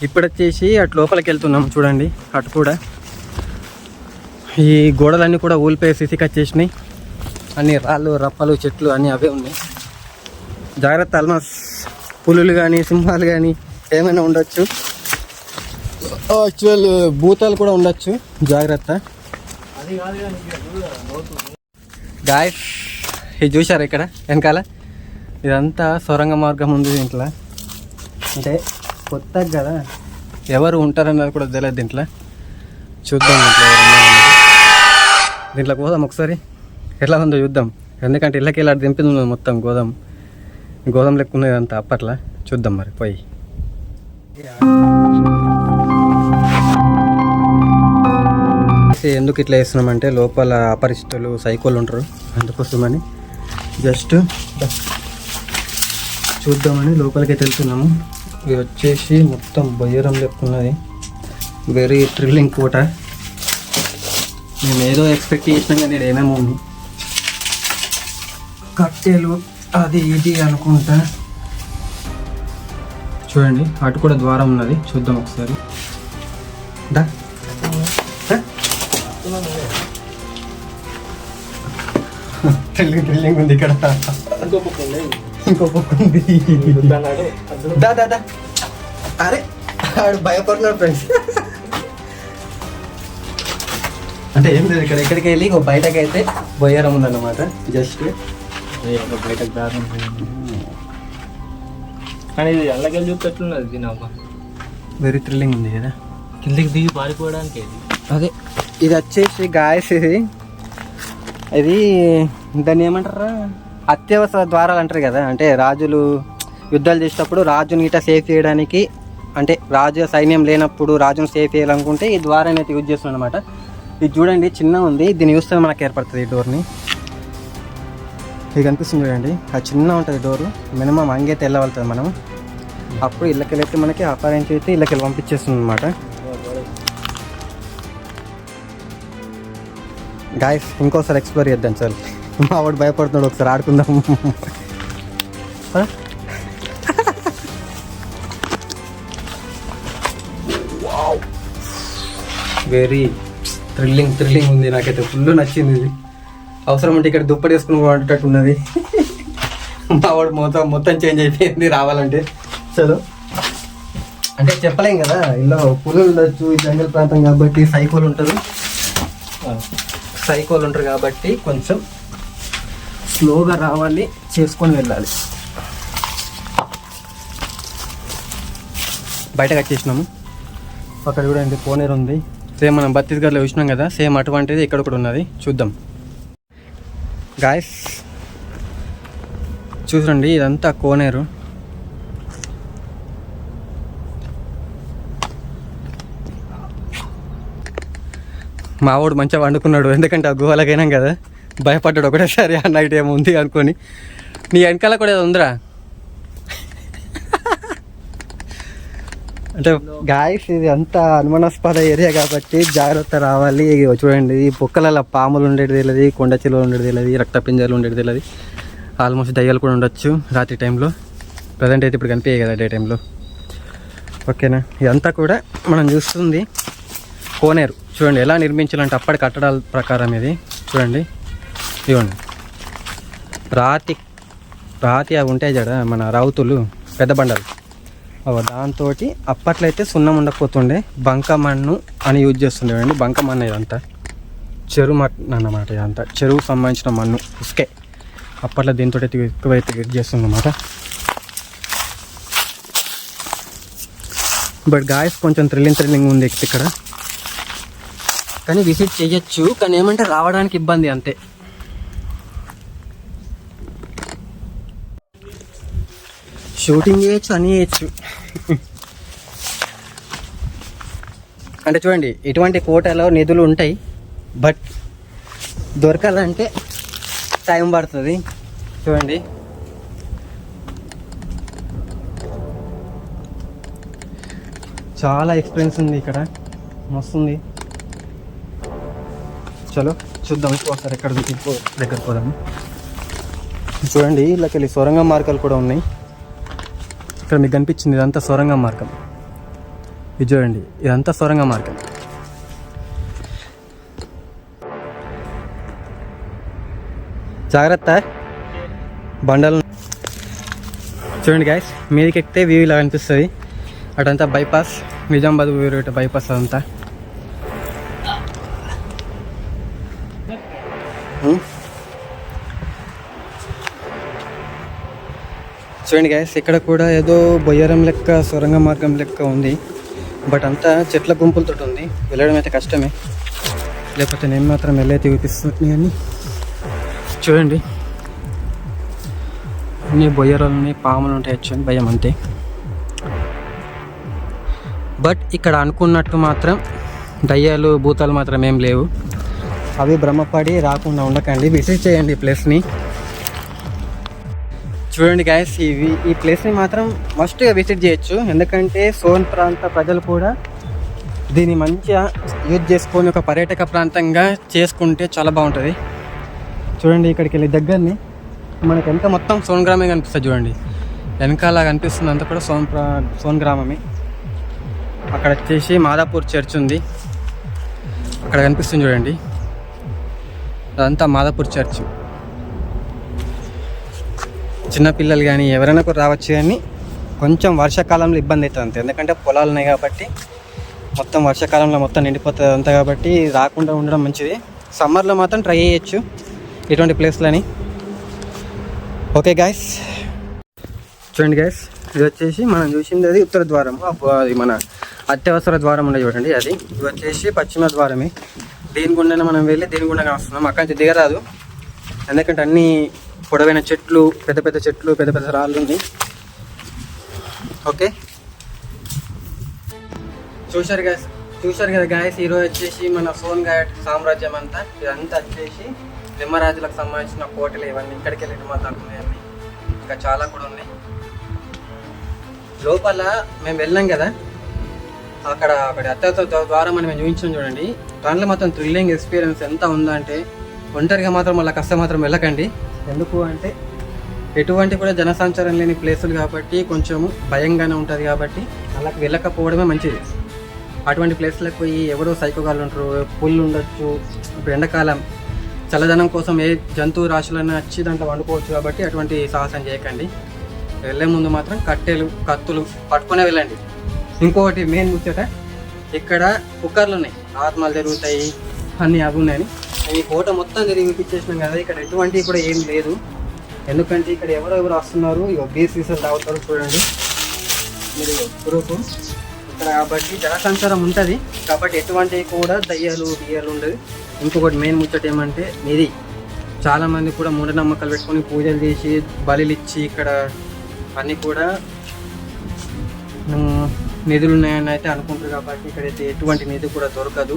ఇప్పుడు వచ్చేసి అటు లోపలికి వెళ్తున్నాం చూడండి. అటు కూడా ఈ గోడలన్నీ కూడా ఊలిపోయి సిసికొచ్చేసినాయి. అన్ని రాళ్ళు రప్పలు చెట్లు అన్నీ అవే ఉన్నాయి. జాగ్రత్త, ఆల్మోస్ట్ పులులు కానీ సింహాలు కానీ ఏమైనా ఉండొచ్చు. యాక్చువల్ భూతాలు కూడా ఉండొచ్చు, జాగ్రత్త. గాయస్ ఇది చూసారు ఇక్కడ వెనకాల ఇదంతా సొరంగ మార్గం ఉంది దీంట్లో. అంటే కొత్తగా కదా, ఎవరు ఉంటారన్నది కూడా తెలియదు దీంట్లో. చూద్దాం దీంట్లో పోదాం ఒకసారి, ఎట్లా ఉందో చూద్దాం. ఎందుకంటే ఇళ్ళకి ఇలా దింపింది మొత్తం గోధుమ లెక్క ఉన్నది అంతా అప్పట్లో. చూద్దాం మరి పోయి. ఎందుకు ఇట్లా వేస్తున్నామంటే లోపల అపరిచితులు సైకోలు ఉంటారు, అందుకోసమని జస్ట్ చూద్దామని లోపలికి వెళ్తున్నాము. ఇది వచ్చేసి మొత్తం బొయ్యరం లెక్క ఉన్నది. వెరీ థ్రిల్లింగ్ కోట. మేము ఏదో ఎక్స్పెక్ట్ చేసినాం కానీ ఏమేమో ఉంది, కట్టెలు అది ఇది అనుకుంటా. చూడండి అటు కూడా ద్వారం ఉన్నది, చూద్దాం ఒకసారి. దా థ్రిల్లింగ్ ఉంది ఇక్కడ. ఇంకో పక్క ఉంది. దా అరే భయపడుతున్నాడు ఫ్రెండ్స్. అంటే ఏం లేదు, ఇక్కడ ఎక్కడికి వెళ్ళి బయటకి అయితే బొయ్యరం ఉందన్నమాట. జస్ట్ బయటకు దారం. కానీ ఇది అల్లకెళ్ళి చూపెట్టున్నది తినమ్మా. వెరీ థ్రిల్లింగ్ ఉంది కదా, కిందికి దిగి పారిపోవడానికి. అదే ఇది వచ్చేసి గాయస్, ఇది దాన్ని ఏమంటారా, అత్యవసర ద్వారాలు అంటారు కదా. అంటే రాజులు యుద్ధాలు చేసేటప్పుడు రాజుని గిట్ట సేఫ్ చేయడానికి, అంటే రాజు సైన్యం లేనప్పుడు రాజును సేఫ్ చేయాలనుకుంటే ఈ ద్వారాన్ని అయితే యూజ్ చేస్తున్నాం అనమాట. ఇది చూడండి చిన్నగా ఉంది, దీన్ని చూస్తే మనకు ఏర్పడుతుంది ఈ డోర్ని. ఇది కనిపిస్తుంది చూడండి, అది చిన్న ఉంటుంది డోరు. మినిమం అంగైతే వెళ్ళవలుతుంది మనం. అప్పుడు ఇళ్ళకెళ్ళి అయితే మనకి అపారించి అయితే ఇళ్ళకెళ్ళి పంపించేస్తుంది అనమాట. గాయస్ ఇంకోసారి ఎక్స్ప్లోర్ చేద్దాం సార్. మా వాడు భయపడుతున్నాడు, ఒకసారి ఆడుకుందాం. వెరీ థ్రిల్లింగ్ ఉంది, నాకైతే ఫుల్ నచ్చింది ఇది. అవసరం అంటే ఇక్కడ దుప్పటి వేసుకుని వాడేటట్టు ఉన్నది. మా వాడు మొత్తం చేంజ్ అయిపోయింది రావాలంటే. చలో అంటే చెప్పలేం కదా, ఇలా పులులు ఉండొచ్చు, ఈ జంగల్ ప్రాంతం కాబట్టి సైకోలు ఉంటారు కాబట్టి కొంచెం స్లోగా రావాలి, చేసుకొని వెళ్ళాలి. బయటకు వచ్చేసినాము. అక్కడ చూడండి కోనేరు ఉంది, సేమ్ మనం ఛత్తీస్గఢ్లో చూసినాం కదా, సేమ్ అటువంటిది ఇక్కడ కూడా ఉన్నది. చూద్దాం గాయస్. చూడండి ఇదంతా కోనేరు. మావాడు మంచిగా వండుకున్నాడు, ఎందుకంటే ఆ గుహలకైనాం కదా, భయపడ్డాడు ఒకటేసారి ఆ నైట్ ఏమో ఉంది అనుకొని. నీ వెనకాల కూడా ఏదో ఉందిరా. అంటే గాయస్ ఇది అంతా అనుమానాస్పద ఏరియా కాబట్టి జాగ్రత్త రావాలి. చూడండి ఈ పొక్కలలో పాములు ఉండేది తెలియదు, కొండ చిలువలు ఉండేది తెలియదు, రక్తపింజాలు ఉండేది తెలియదు. ఆల్మోస్ట్ దయ్యాలు కూడా ఉండొచ్చు రాత్రి టైంలో. ప్రజెంట్ అయితే ఇప్పుడు కనిపించాయి కదా డే టైంలో. ఓకేనా, ఇదంతా కూడా మనం చూస్తుంది కోనేరు. చూడండి ఎలా నిర్మించాలంటే అప్పటి కట్టడాల ప్రకారం ఇది. చూడండి ఇవ్వండి రాతి అవి ఉంటాయి కదా మన రౌతులు, పెద్ద బండలు, దాంతో అప్పట్లో అయితే సున్నం ఉండకపోతుండే, బంకమన్ను అని యూజ్ చేస్తుండేవండి. బంకమన్ను ఇదంతా చెరువు మన్ను అన్నమాట. ఇదంతా చెరువుకు సంబంధించిన మన్ను, ఇసుకే. అప్పట్లో దీంతో అయితే ఎక్కువైతే యూజ్ చేస్తుందన్నమాట. బట్ గాయస్ కొంచెం థ్రిల్లింగ్ ఉంది ఇక్కడ, కానీ విజిట్ చేయొచ్చు. కానీ ఏమంటే రావడానికి ఇబ్బంది అంతే. షూటింగ్ చేయొచ్చు, అని చేయొచ్చు. అంటే చూడండి ఇటువంటి కోటలో నిధులు ఉంటాయి, బట్ దొరకాలంటే టైం పడుతుంది. చూడండి చాలా ఎక్స్పీరియన్స్ ఉంది ఇక్కడ, మస్తుంది. చలో చూద్దాం ఒకసారి ఎక్కడ దగ్గర పోదాము. చూడండి ఇళ్ళకెళ్ళి సొరంగ మార్గాలు కూడా ఉన్నాయి. ఇక్కడ మీకు కనిపించింది ఇదంతా సొరంగ మార్గం. ఇది చూడండి, ఇదంతా సొరంగ మార్గం. జాగ్రత్త, బండలు చూడండి గైస్. మీదకి ఎక్కితే వ్యూ ఇలా అనిపిస్తుంది. అటంతా బైపాస్, నిజామాబాద్ ఊరు బైపాస్ అదంతా. చూడండి గైస్, ఇక్కడ కూడా ఏదో బొయ్యరం లెక్క సొరంగ మార్గం లెక్క ఉంది. బట్ అంతా చెట్ల గుంపులతో ఉంది, వెళ్ళడం అయితే కష్టమే. లేకపోతే నేను మాత్రం వెళ్ళైతే చూపిస్తున్నాయి. అని చూడండి, అన్ని బొయ్యరాలని పాములు ఉంటాయి, వచ్చి భయం అంతే. బట్ ఇక్కడ అనుకున్నట్టు మాత్రం దయ్యాలు భూతాలు మాత్రం ఏం లేవు. అవి భ్రమపడి రాకుండా ఉండకండి, విజిట్ చేయండి ఈ ప్లేస్ని. చూడండి గాయస్, ఈ ప్లేస్ని మాత్రం మస్ట్గా విజిట్ చేయొచ్చు. ఎందుకంటే సోన్ ప్రాంత ప్రజలు కూడా దీన్ని మంచిగా యూజ్ చేసుకొని ఒక పర్యాటక ప్రాంతంగా చేసుకుంటే చాలా బాగుంటుంది. చూడండి, ఇక్కడికి వెళ్ళి దగ్గరని మనకి వెనక మొత్తం సోన్ గ్రామే కనిపిస్తుంది. చూడండి, వెనకాల కనిపిస్తుంది అంతా కూడా సోన్ గ్రామమే. అక్కడ వచ్చేసి మాదాపూర్ చర్చ్ ఉంది, అక్కడ కనిపిస్తుంది చూడండి, అదంతా మాదాపూర్ చర్చ్. చిన్నపిల్లలు కానీ ఎవరైనా కూడా రావచ్చు, కానీ కొంచెం వర్షాకాలంలో ఇబ్బంది అవుతుంది అంతే. ఎందుకంటే పొలాలు ఉన్నాయి కాబట్టి మొత్తం వర్షాకాలంలో మొత్తం నిండిపోతుంది అంతా, కాబట్టి రాకుండా ఉండడం మంచిది. సమ్మర్లో మాత్రం ట్రై చేయొచ్చు ఇటువంటి ప్లేస్లని. ఓకే గాయస్, చూడండి గాయస్, ఇది వచ్చేసి మనం చూసింది అది ఉత్తర ద్వారం. అది మన అత్యవసర ద్వారం ఉండే చూడండి, అది. ఇది వచ్చేసి పశ్చిమ ద్వారమే. దేని గుండానే మనం వెళ్ళి దేని గుండా వస్తున్నాం. అక్కడి నుంచి దిగరాదు, ఎందుకంటే అన్నీ పొడవైన చెట్లు, పెద్ద పెద్ద చెట్లు, పెద్ద పెద్ద రాళ్ళు ఉంది. ఓకే, చూశారు కదా గాయస్. ఈరోజు వచ్చేసి మన సోన్ ఘాట్ సామ్రాజ్యం అంతా, ఇదంతా వచ్చేసి నిమ్మరాజులకు సంబంధించిన కోటలు ఇవన్నీ. ఇక్కడికి వెళ్ళి మాట్లాడుకున్నాయన్నీ, ఇంకా చాలా కూడా ఉన్నాయి. లోపల మేము వెళ్ళాం కదా, అక్కడ అత్యవసర ద్వారం అని మేము చూపించాం చూడండి. దాంట్లో మాత్రం థ్రిల్లింగ్ ఎక్స్పీరియన్స్ ఎంత ఉందంటే, ఒంటరిగా మాత్రం మళ్ళీ కష్టం మాత్రం వెళ్ళకండి. ఎందుకు అంటే ఎటువంటి కూడా జనసంచారం లేని ప్లేసులు కాబట్టి కొంచెము భయంగానే ఉంటుంది, కాబట్టి అలా వెళ్ళకపోవడమే మంచిది. అటువంటి ప్లేస్లకు పోయి ఎవరో సైకోగాళ్ళు ఉంటారు, పుల్లు ఉండొచ్చు. ఇప్పుడు ఎండాకాలం చల్లదనం కోసం ఏ జంతువు రాశులన్నా వచ్చి దాంట్లో వండుకోవచ్చు, కాబట్టి అటువంటి సాహసం చేయకండి. వెళ్ళే ముందు మాత్రం కట్టెలు, కత్తులు పట్టుకునే వెళ్ళండి. ఇంకొకటి మెయిన్ ముచ్చట, ఇక్కడ కుక్కర్లు ఉన్నాయి, ఆత్మలు జరుగుతాయి అన్నీ అవి ఉన్నాయని. ఈ ఫోటో మొత్తం తిరిగి చూపించేసినాం కదా, ఇక్కడ ఎటువంటివి కూడా ఏం లేదు. ఎందుకంటే ఇక్కడ ఎవరెవరు వస్తున్నారు, ఇక బీర్ సీసలు తాగుతారు చూడండి మీరు ప్రూఫ్ ఇక్కడ. కాబట్టి జనసంచారం ఉంటుంది, కాబట్టి ఎటువంటివి కూడా దయ్యాలు బియ్యాలు ఉండదు. ఇంకొకటి మెయిన్ ముచ్చట ఏమంటే, ఇది చాలామంది కూడా మూఢనమ్మకాలు పెట్టుకొని పూజలు చేసి బలిలు ఇచ్చి ఇక్కడ అన్నీ కూడా నిధులు ఉన్నాయని అయితే అనుకుంటారు. కాబట్టి ఇక్కడైతే ఎటువంటి నిధి కూడా దొరకదు.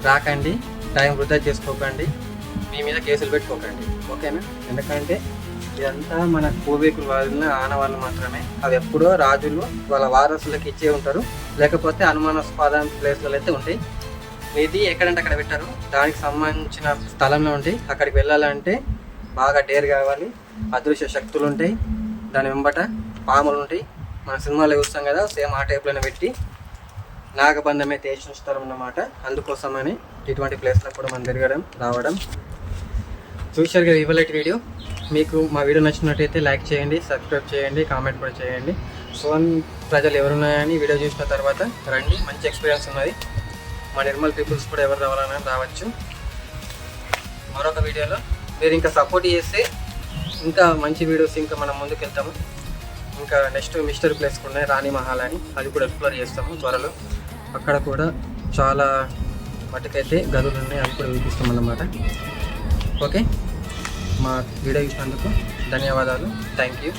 రాకండి, టైం వృధా చేసుకోకండి, మీ మీద కేసులు పెట్టుకోకండి, ఓకేనా? ఎందుకంటే ఇదంతా మన పూర్వీకుల వాళ్ళ ఆనవాళ్ళు మాత్రమే. అవి ఎప్పుడో రాజులు వాళ్ళ వారసులకు ఇచ్చే ఉంటారు, లేకపోతే అనుమానాస్పద ప్లేస్లలో అయితే ఉంటాయి. ఇది ఎక్కడంటే అక్కడ పెట్టారు, దానికి సంబంధించిన స్థలంలో ఉంటాయి. అక్కడికి వెళ్ళాలంటే బాగా డేర్ కావాలి, అదృశ్య శక్తులు ఉంటాయి, దాని వెంబట పాములు ఉంటాయి. మన సినిమాలో చూస్తాం కదా, సేమ్ ఆ టైప్లోనే పెట్టి నాగబంధమే తేల్చుస్తారు అన్నమాట. అందుకోసమని ఇటువంటి ప్లేస్లో కూడా మనం తిరగడం రావడం. చూశారు కదా ఇవాళ వీడియో. మీకు మా వీడియో నచ్చినట్టయితే లైక్ చేయండి, సబ్స్క్రైబ్ చేయండి, కామెంట్ కూడా చేయండి. సోన్ ప్రజలు ఎవరున్నాయని వీడియో చూసిన తర్వాత రండి, మంచి ఎక్స్పీరియన్స్ ఉన్నది. మా నిర్మల్ పీపుల్స్ కూడా ఎవరు రావాలని రావచ్చు. మరొక వీడియోలో మీరు ఇంకా సపోర్ట్ చేస్తే ఇంకా మంచి వీడియోస్ ఇంకా మనం ముందుకు వెళ్తాము. ఇంకా నెక్స్ట్ మిస్టరీ ప్లేస్ కూడా ఉన్నాయి, రాణి మహల్ అని, అది కూడా ఎక్స్ప్లోర్ చేస్తాము త్వరలో. అక్కడ కూడా చాలా మటుకైతే గదులు ఉన్నాయి, అవి కూడా చూపిస్తాం అన్నమాట. ఓకే, మా వీడియో చూసినందుకు ధన్యవాదాలు. Thank you.